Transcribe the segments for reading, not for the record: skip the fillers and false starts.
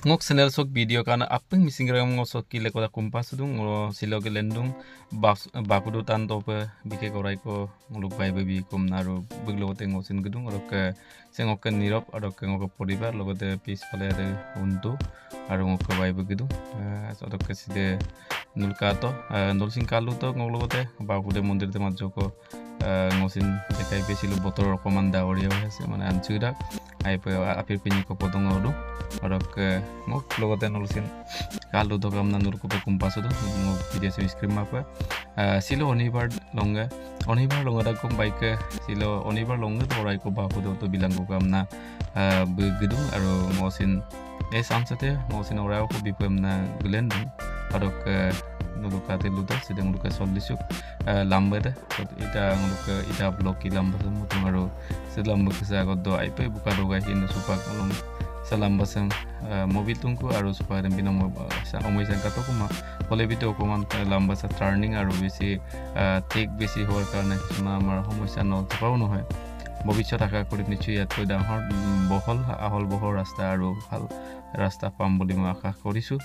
ngok channel sok video kana apeng misingra ngok sok kile koda kumpas dung ngo silo ke lendung bapudu tan tope bike korai ko nguluk bai babi kum naru buglo te ngosin gedung rok sengok ke nirop arok ke ngok poribar logote pis pale ade untu aru ngok bai begidu arok ke side nulkato nulsing kalu to ngok logote bapude mondir te majoko ngosin dekai besilu botor komanda orio hase mane anchuda ai pe apir pini ko potong odu arok ngok logote nulsin kalu to kamna nur ko kumpas odu ngok video se screen mapa silo onibar longa da kong baik silo onibar longa to rai ko bapu to bilang ko kamna begedung aro ngosin sansate ngosin ora ko bipemna glendung arok nuluka teluda sedang luka solisuk lamba da ita nuluka ita bloki lamba mutung aro selamba kesa goddo aipe buka doga hin supak long salamba sang mobil tungku aro supak dan bina sa omoi sang kato kuma bole bito ko man lamba sa turning aro besi take besi hor karone na amar homoisa no tapau no hoy ভবিষ্যৎ আশা কৰি নিশ্চয় ইয়াতকৈ ডাঙৰ আহল বহল ৰাস্তা আৰু ভাল ৰাস্তা পাম বুলি মই আশা কৰিছোঁ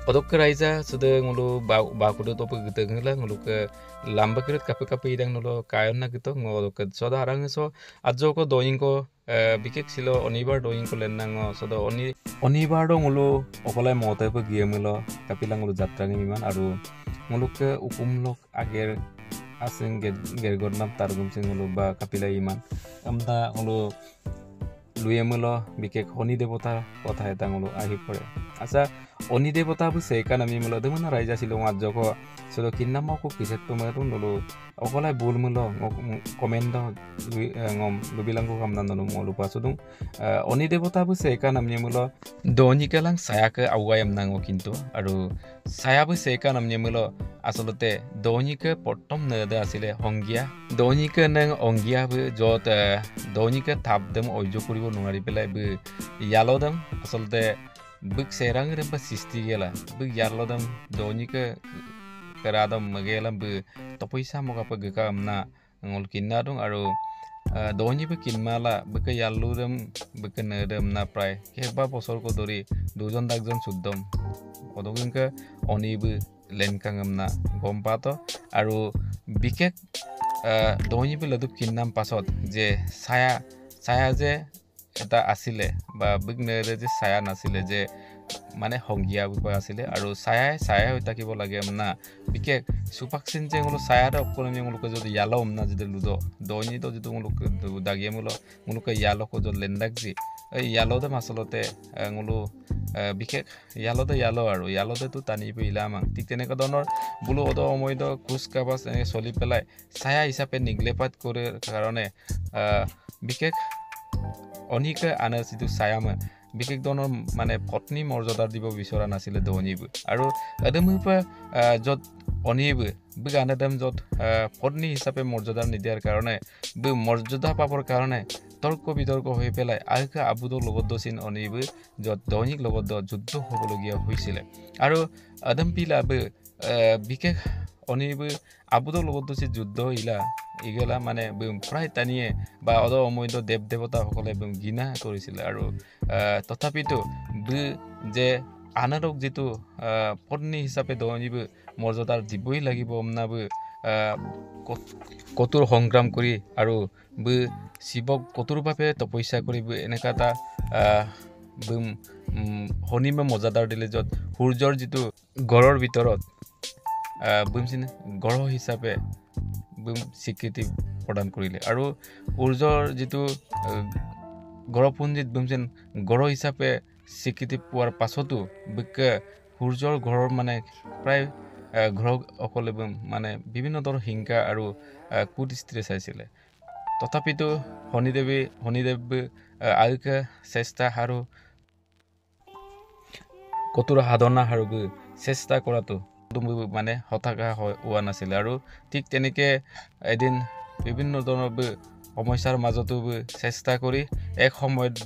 Odok raisa sudah ngulu bakudo topu gitu ngela ngulu ke lamba kirit kape idang nulo kayon na gitu ngulu ke soda harang so ajo ko doing ko bikek silo onibar doing ko lenang soda onibar do ngulu okolai mote pe giemilo kapilang ngulu jatra ngiman aru ngulu ke ukum lok ager asing gergor nam targum sing ngulu ba kapila iman amta ngulu লুয়েমুলো বিশেষ শনি দেৱতাৰ কথা এটা ngulu আহি পৰে আচ্ছা অনি দেৱতা বু সেকান আমি মুলো দেমন ৰাইজা ছিল মাজক সলো কিন্নাম কো কিসেত তো মে নলো অকলাই বুল মুলো comment ngom lubilang ko kamnan no molu pasudung oni deवता bu sekan amni mulo doni kalang saya ke awayam nango kintu aru saya bu sekan amni mulo আসলতে দৈনিকে প্ৰথম নদা আছিলে হংগিয়া দৈনিকে নং অংগিয়া বু যত দৈনিকে থাপদম অযো কৰিব নোৱাৰি পেলাই বু ইয়ালদম আসলতে বুক সেৰাং ৰে বা সৃষ্টি গেলা বুক ইয়ালদম দৈনিকে কেৰাদম মগেলাম বু তপইছা মগাপ গকাম না ngol kinna dong aro doni be kinmala beke yalludem beke nedem na pray keba bosor ko dori dujon dakjon suddom odoginka oni bu lenkangam na gompato aro bikek doni be ledup kinnam pasot je saya je eta asile ba bignere je saya nasile je মানে হংগিয়া বিপা আছিলে আৰু ছায়া হৈ থাকিব লাগে না বিশেষ সুপাকসিন যে ngulu ছায়া ৰ অকলমি ngulu যদি ইয়ালো না যদি লুদো দৈনি তো যদি ngulu দাগিয়ে ngulu ইয়ালো কো যদি লেন্দাক জি এই ইয়ালো দে মাসলতে ngulu বিশেষ ইয়ালো আৰু ইয়ালোতে তো টানি পেলাম ঠিক তেনেকা ধৰণৰ বুলো অদ অময়দ কুছ কাবাস চলি পেলাই ছায়া হিচাপে নিগলেপাত কৰে কাৰণে বিশেষ অনিকে আনে যিটো ছায়ামে বিশেষ ধৰণৰ মানে পত্নী মৰ্যাদা দিব বিচৰা নাছিলে দনিব আৰু এদমুপা যত অনিব বিগানেদম যত পত্নী হিচাপে মৰ্যাদা নিদিয়াৰ কাৰণে মৰ্যাদা পাবৰ কাৰণে তৰ্ক বিতৰ্ক হৈ পেলাই আইকা আবুদৰ লগত চিন অনিব যত দৈনিক লগত যুদ্ধ হ'বলগীয়া হৈছিলে আৰু আদম পিলাব বিশেষ অনিব আবুদৰ লগত যুদ্ধ ইগেলা মানে প্ৰায় টানিয়ে বা অদ অমৈদ দেৱ দেৱতা সকলে গিনা কৰিছিল আৰু তথাপিতো যে আনাৰক যেটো পত্নী হিচাপে দনিব মৰ্যাদাৰ দিবই লাগিব নাবু কতুৰ সংগ্ৰাম কৰি আৰু শিৱক কতুৰ বাবে তপস্যা কৰিব এনেকা এটা হনিমে মৰ্যাদাৰ দিলে যত সূৰ্যৰ যেটো গড়ৰ ভিতৰত গড় হিচাপে স্বীকৃতি প্ৰদান কৰিলে আৰু সূৰ্যৰ যেটো গড়পুঞ্জিত গড় হিচাপে স্বীকৃতি পোৱাৰ পাছতো বিকে সূৰ্যৰ ঘৰৰ মানে প্ৰায় ঘৰ অকলে মানে বিভিন্ন ধৰণৰ হিংসা আৰু কুদৃষ্টিৰে চাইছিলে তথাপিতো শনিদেৱ আয়ুকে চেষ্টা আৰু কতুৰ সাধনা আৰু চেষ্টা কৰাটো মানে হতাশা হোৱা নাছিল আৰু ঠিক তেনেকে এদিন বিভিন্ন ধৰণৰ সমস্যাৰ মাজতো চেষ্টা কৰি এক সময়ত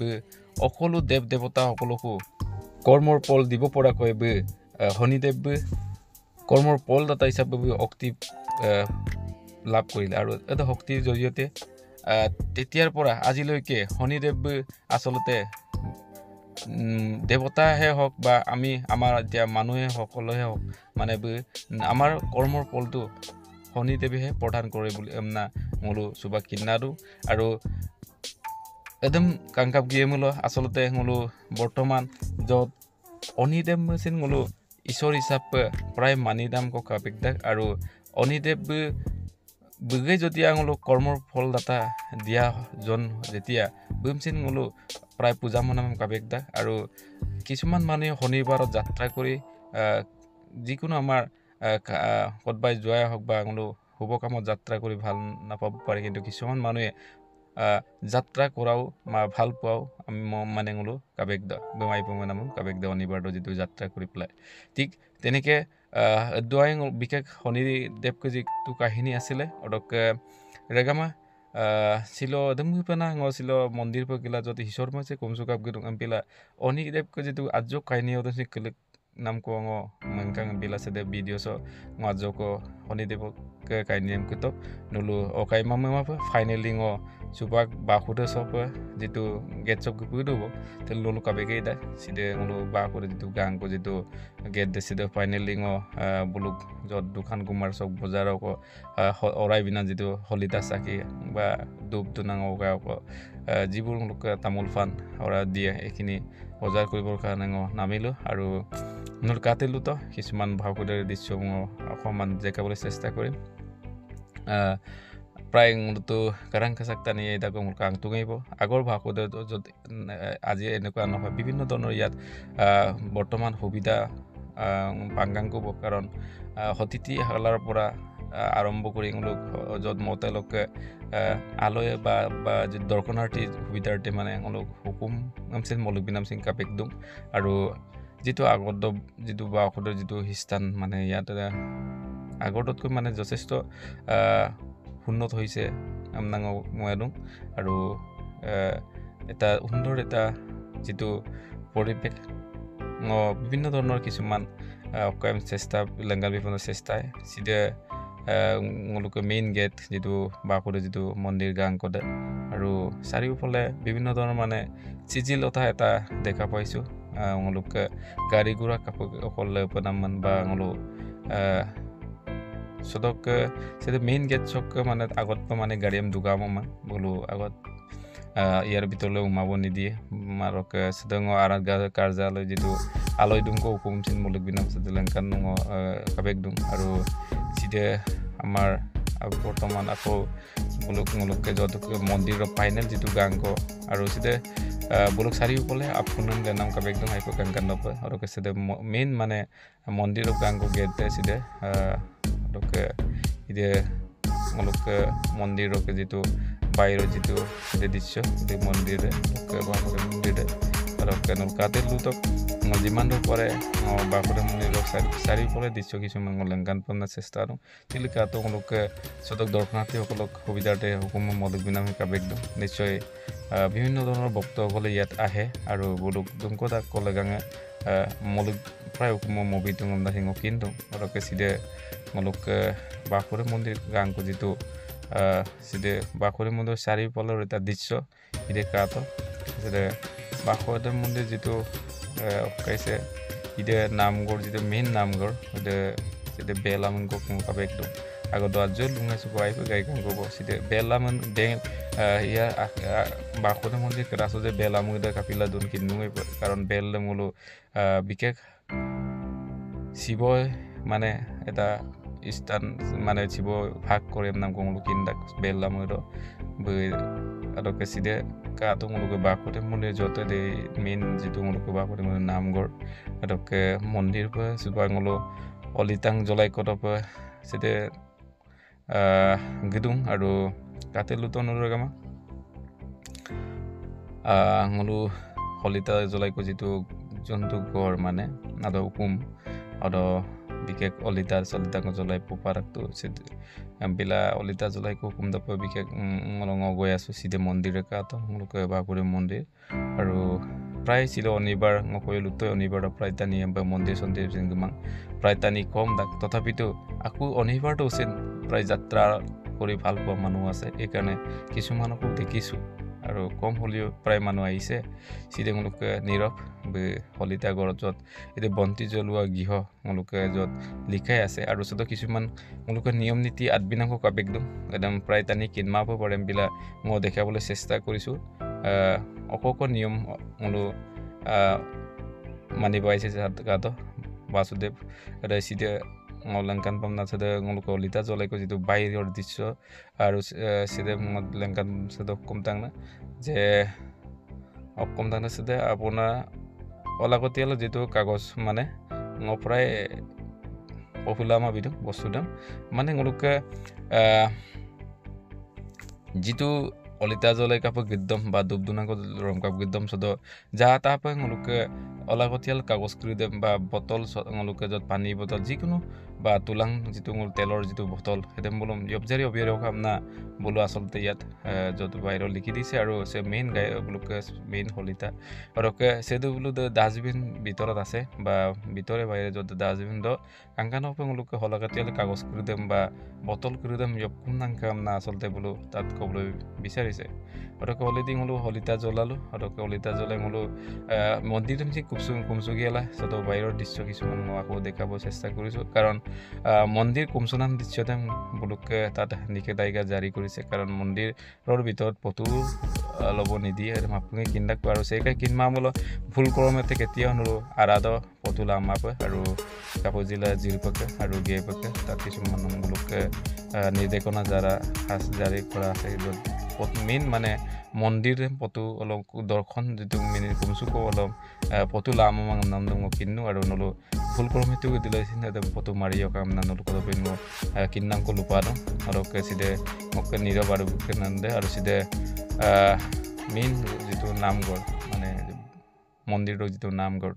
সকলো দেৱ দেৱতা সকলকো কৰ্মৰ ফল দিব পৰাকৈ শনিদেৱ কৰ্মৰ ফল দাতা হিচাপে শক্তি লাভ কৰিলে আৰু এটা শক্তিৰ জৰিয়তে তেতিয়াৰ পৰা আজিলৈকে শনিদেৱ আচলতে দেৱতাহে হওক বা আমাৰ এতিয়া মানুহে সকলোহে হওক মানে আমাৰ কৰ্মৰ ফলটো শনিদেৱেহে প্ৰদান কৰে বুলি মোলো চুবা কিনাৰো আৰু একদম কাংকাপ গিয়ে মোলো আচলতে মোলো বৰ্তমান য'ত অনিদেৱ মেচিন মোলো ঈশ্বৰ হিচাপে প্ৰায় মানি দাম কাপেকদাক আৰু অনিদেৱ বগে যদি মোলো কৰ্মৰ ফলদাতা দিয়া জন যেতিয়া বুমচিন মোলো প্ৰায় পূজা মনাম কাবেকদাক আৰু কিছুমান মানুহে শনিবাৰত যাত্ৰা কৰি যিকোনো আমাৰ কতবাই যোৱাই হওক বা মোলো শুভ কামত যাত্ৰা কৰি ভাল নাপাব পাৰে কিন্তু কিছুমান মানুহে যাত্ৰা কৰাও ভাল পোৱাও আমি মানে মোলো কাবেকদা বেমাই নাম কাবেকদা অনিবাৰটো যিটো যাত্ৰা কৰি পেলাই ঠিক তেনেকে দোৱাই বিশেষ শনিদেৱকে যিটো কাহিনী আছিলে অদক ৰেগামা ছিল দমপিনা ছিল মন্দিৰ পকিলা যদি ঈশ্বৰ মাছে কমচুকাপ গিলা অনিদেৱকে যিটো আজ কাহিনী নাম কো মংকাং বিলাছে দে ভিডিঅ'ছ আজক শনিদেৱক কাহিনী কিতক নলো অকাই মামা ফাইনেলি চুপাক বাসুদে চব যিটো গেট চব দিব তে ললো কাবেকেই দা সিদে নলো বাসুদে যিটো গাংকো যিটো গেট দিছিলে ফাইনেলি বুলুক য'ত দোকান কুমাৰ চক বজাৰক অৰাই বিনা যিটো হলিতা চাকি বা ধূপ ধুনাং যিবোৰ লোক তামোল পাণ অৰা দিয়ে এইখিনি বজাৰ কৰিবৰ কাৰণে নামিলোঁ আৰু নল কাটিলোঁ তো কিছুমান ভাবুদৰ দৃশ্য অকণমান জেকাবলৈ চেষ্টা কৰিম প্ৰায় মোৰতো কাৰাং খাচাক টানি এটাক মোৰ কাংটো গাইব আগৰ ভাষুদে য'ত আজি এনেকুৱা নহয় বিভিন্ন ধৰণৰ ইয়াত বৰ্তমান সুবিধা পাংগাং ক'ব কাৰণ সতিথি হালাৰ পৰা আৰম্ভ কৰি য'ত মতেলোকে আলয় বা দৰ্শনাৰ্থী সুবিধাৰ্থী মানে হুকুম নামছিল মলুক বিনাম সিং কাপেক দিওঁ আৰু যিটো আগত যিটো বা ঔষধৰ যিটো স্থান মানে ইয়াত আগতকৈ মানে যথেষ্ট উন্নত হৈছে মই দিওঁ আৰু এটা সুন্দৰ এটা যিটো পৰিৱেশ বিভিন্ন ধৰণৰ কিছুমান চেষ্টা লেংগাল বিপণৰ চেষ্টাই চিধে মেইন গেট যিটো বাসুদে যিটো মন্দিৰ গাংকদে আৰু চাৰিওফালে বিভিন্ন ধৰণৰ মানে চিজিলতা এটা দেখা পাইছোঁ গাড়ী ঘোঁৰা কাপোৰ অকলে উপনামান বা সদক সেটা মেইন গেট চক মানে আগত মানে গাড়ী দুগাম বোলো আগত ইয়াৰ ভিতৰলৈ সোমাব নিদিয়ে মাৰক সেদং আৰাত কাৰ্যালয় যিটো আলয় দুংক হুকুমচিন মুলুক বিনাম লেংকান কাবেক দুং আৰু সিদে আমাৰ বৰ্তমান আকৌ মুলুকে য'ত মন্দিৰৰ ফাইনেল যিটো গাংক আৰু সিদে বুলুক চাৰিওফালে আপুনাম নাম কাবেক দুং আইকো গাংকান নপয় আৰু সিদে মেইন মানে মন্দিৰৰ গাংক গেট সিদে ইদে মুলুকে মন্দিৰৰ যিটো বাহিৰৰ যিটো দৃশ্য মন্দিৰে মন্দিৰে আৰু কাটিলোঁ তক যিমান দূৰ পৰে বাসুদেৱ মন্দিৰৰ চাৰিওফালে দৃশ্য কিছুমান লেংকান পোৱাৰ চেষ্টা আৰু তিলিকাটো তেওঁলোকে সদক দৰ্শনাৰ্থীসকলক সুবিধাৰ্থে হুকুম মলুক বিনাম কাবেক দিওঁ নিশ্চয় বিভিন্ন ধৰণৰ ভক্তসকলে ইয়াত আহে আৰু বুলুক দুংকদাক ক'লে গাঙে মলুক প্ৰায় হুকুম মবি দিওঁ সিংহ কিন্তু আৰু চিধে মলুক বাসুদেৱ মন্দিৰ গাংকো যিটো সিদে বাসুদেৱ মন্দিৰ চাৰিওফালৰ এটা দৃশ্য ইদে কাটো বাসুদেৱ মন্দিৰ যিটো কাইছে ইদে নামঘৰ যিটো মেইন নামঘৰ সিদে বেলামন কাবেক দিওঁ আগত আজয় লুঙাইছো গাই গাই গান ক'ব সিদে বেলামন ইয়াৰ বাসুদেৱ মন্দিৰ ৰাসো যে বেলামন কাপিলা দুন কিনো কাৰণ বেল মোলো বিশেষ শিৱই মানে এটা স্থান মানে শিৱ ভাগ কৰে নাম কমলো কিন্দাক বেলামৈৰ আৰু সিদে কাটো মোলোকে বাসুদেৱ মন্দিৰ য'তে দে মেইন যিটো মোলোকে বাসুদেৱ মন্দিৰ নামঘৰ আটকে মন্দিৰ পৰা চুপাঙলো অলিতাং জ্বলাই কটপ সিদে গিদুং আৰু কাটিলোঁ তনুৰগামা আঙুলো হলিতা জ্বলাইকো যিটো জন্তু গড় মানে আদ হুকুম আদ বিশেষ অলিতা চলিতাক জ্বলাই পোপাৰাকটো বিলা অলিতা জ্বলাইকো হুকুম দাপ বিশেষ ৰঙ গৈ আছোঁ চিধে মন্দিৰে কাটো মোলোকে বাসুদেৱ মন্দিৰ আৰু প্ৰায় ছিল অনিবাৰ নকৰিলোঁ তই অনিবাৰ প্ৰায় টানি মন্দিৰ চন্দিৰ যিমান প্ৰায় টানি কম দাক তথাপিতো আকৌ অনিবাৰটো উচিত প্ৰায় যাত্ৰা কৰি ভাল পোৱা মানুহ আছে এইকাৰণে কিছুমানকো দেখিছোঁ আৰু কম হলিও প্ৰায় মানুহ আহিছে সিদে মুলুকে নীৰৱ বে হলিতা ঘৰত যত এতে বন্তি জ্বলোৱা গৃহ মুলুকে যত লিখাই আছে আৰু সদ কিছুমান মুলুকে নিয়ম নীতি আদবিনাকো কাবেকদম একদম প্ৰায় টানি কিনমাব পাৰিম বিলা মই দেখাবলৈ চেষ্টা কৰিছো অকক নিয়ম মুলু মানি পাইছে গাত বাসুদেৱ সিদে লেংকান পাম নাচে মুলুক লিতা জ্বলাইকো যিটো বাহিৰৰ দৃশ্য আৰু সিদে লেংকান সদ কমতাংনা যে অকমতাংনা সিদে আপোনাৰ অলাগতিয়াল যেটো কাগজ মানে প্ৰায় পপুলামা বিদম বস্তুদাম মানে মুলুকে যেটো অলিতা জ্বলাই কাপক গিদ্দম বা দুবদুনাক ৰমকাপ গিদ্দম সদ যা তাপে মুলুকে অলাগতিয়াল কাগজ কৰি দেম বা বটল মুলুকে যত পানী বটল যিকোনো বা তুলাং যেটো মুল তেলৰ যেটো বটল হেদেম বলম যবজাৰি অবিয়াৰ কামনা বলো আসলতে ইয়াত যত বাইৰ লিখি দিছে আৰু সে মেইন গায় মুলুকে মেইন হলিতা আৰুকে সেদু বলো ডাস্টবিন ভিতৰত আছে বা ভিতৰে বাইৰে যত ডাস্টবিন দ কাংকানপে মুলুকে হলাগতিয়াল কাগজ কৰি দেম বা বটল কৰি দেম যকুম নাং কামনা আসলতে বলো তাত কবলৈ বিচাৰিছে আৰুকে হলিদি মুলু হলিতা জ্বলালো আৰুকে হলিতা জ্বলাই মুলু মন্দিৰ যে কুমসুগিয়ালা সদ বাইৰৰ দৃশ্য কিছুমান মই আকৌ দেখাব চেষ্টা কৰিছো কাৰণ মন্দিৰ কুমসুনান দৃশ্যতে বুলুকে তাত নিষেধাজ্ঞা জাৰি কৰিছে কাৰণ মন্দিৰৰ ভিতৰত ফটো লব নিদিয়ে আৰু আপুনি কিন্দাক আৰু সেইকা কিনমামল ভুল কৰমতে কেতিয়াও নৰো আৰাদ ফটো লামাপে আৰু কাপো জিলা জিৰপকে আৰু গেপকে তাত কিছুমান বুলুকে নিৰ্দেশনা যাৰা খাস জাৰি কৰা আছে মেইন মানে মন্দিৰ ফটো অলপ দৰ্শন যেটো মিনি কুমসুকো অলপ ফটো লামাং নাম দং কিন্নু আৰু নলো ফুল কৰমিটো দিলাইছিন এতে ফটো মাৰিও কাম নানলো কত পেনো কিন্নাং কো লুপানো আৰু কে সিদে মকে নীৰৱ আৰু কেনন্দে আৰু সিদে মেইন যেটো নামগৰ মানে মন্দিৰৰ যেটো নামগৰ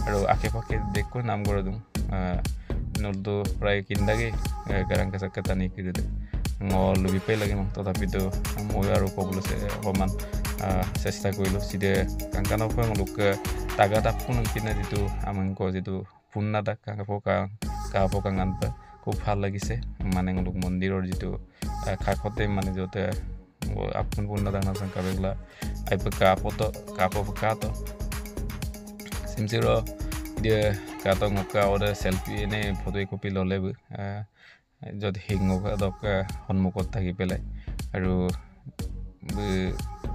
আৰু আশে-পাশে দেখো নামগৰ দং নলটো প্ৰায় কিন্দাগে গাৰাংকা সাকাতানি কিদে লুবি পাই লাগে তথাপিতো মই আৰু কবলৈ অকমান চেষ্টা কৰিলো সিদে কাংকানপে মুলুকে তাগা তাপুন কিনে যেটো আমাংক যেটো পুন্নাটা কাপকা গানপা খুব ভাল লাগিছে মানে মুলুক মন্দিৰৰ যেটো খাখতে মানে যতে আপুন পুন্নাটা নাসং কাবেগলা আইপকা কাপতো সিমজিৰ ইদে কাটো মকা ওৰে সেলফি এনে ফটো কপি ললে যত হিংগক সন্মুখত থাকি পেলাই আৰু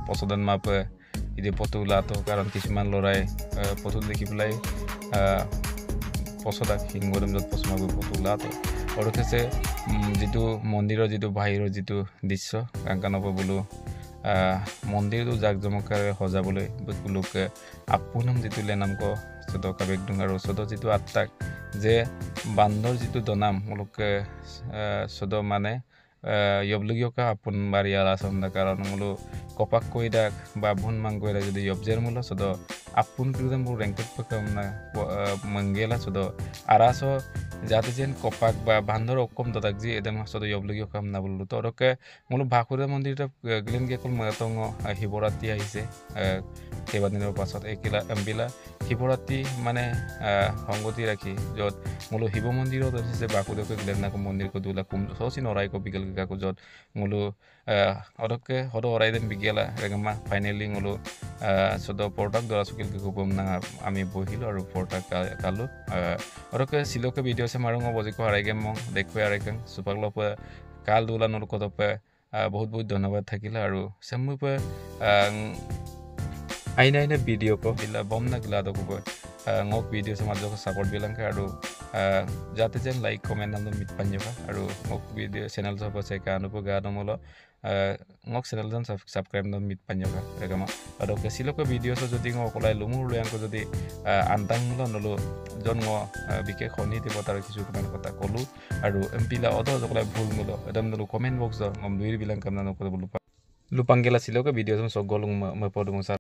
পছদান মাপে ইদে ফটো লাতো কাৰণ কিছুমান লৰাই ফটো দেখি পেলাই পছদা হিংগৰম যত পছমাগো ফটো লাতো আৰু কেছে যেটো মন্দিৰৰ যেটো বাহিৰৰ যেটো দৃশ্য কাংকানপ বলো মন্দিৰটো জাকজমকাৰে সজাবলৈ বুলুকে আপুনম যেটো লেনামক সদ কাবেকদুং আৰু সদ যেটো আত্তাক যে বান্দৰ যেটো দনাম মুলুকে সদ মানে যবলগিয়কা আপুন বাৰিয়াল আসন্দা কাৰণ মুলু কপাক কইদাক বা ভুন মাংগইরা যদি যবজের মুল সদ আপুন কিদম বু রেংকট পকামনা মঙ্গেলা সদ আরাসো যাতে যেন কপাক বা বান্দর অকম দদাক জি এদম সদ যবলগিয়কা কামনা বললো তো রকে মুলু ভাকুরে মন্দিরটা গ্লিন গেকল মতং শিবরাত্রি আহিছে কেইবাদিনৰ পাছত একিলা এমবিলা শিবৰাত্ৰি মানে সংগতি ৰাখি যত মুলু শিৱ মন্দিৰত আছে বাকুদেৱকে গ্লেনাক মন্দিৰক দুলা কুম সচি নৰাইক বিগল গাকো যত মুলু অদকে হদ অৰাইদেন বিগেলা ৰেগমা ফাইনালি মুলু সদ পৰ্টাক দৰা সুকিল কুপম না আমি বহিলো আৰু পৰ্টাক কালো অদকে সিলকে ভিডিঅ' সে মারং বজিকো হারাইগেম মং দেখো আরাইগেম সুপারলপ কাল দুলা নল কতপে বহুত বহুত ধন্যবাদ থাকিলা আৰু সেমুপে আইনা video' ko ila bom na glado ko ngok video sa madjo support bilang ka aru jate jen like comment nam mit panyo ka aru ngok video channel sa pa ka anu po ga molo ngok channel jan subscribe nam mit panyo ka regama aru ke silo ko video so jodi ngok kolai lumur lu yang ko jodi antang lo nolo jon ngo bike khoni te botar kisu comment kota kolu aru mpila odo jokolai bhul mulo edam nolo comment box ngom duir bilang kam na ko bolu lupangela silo ko video so golung me podung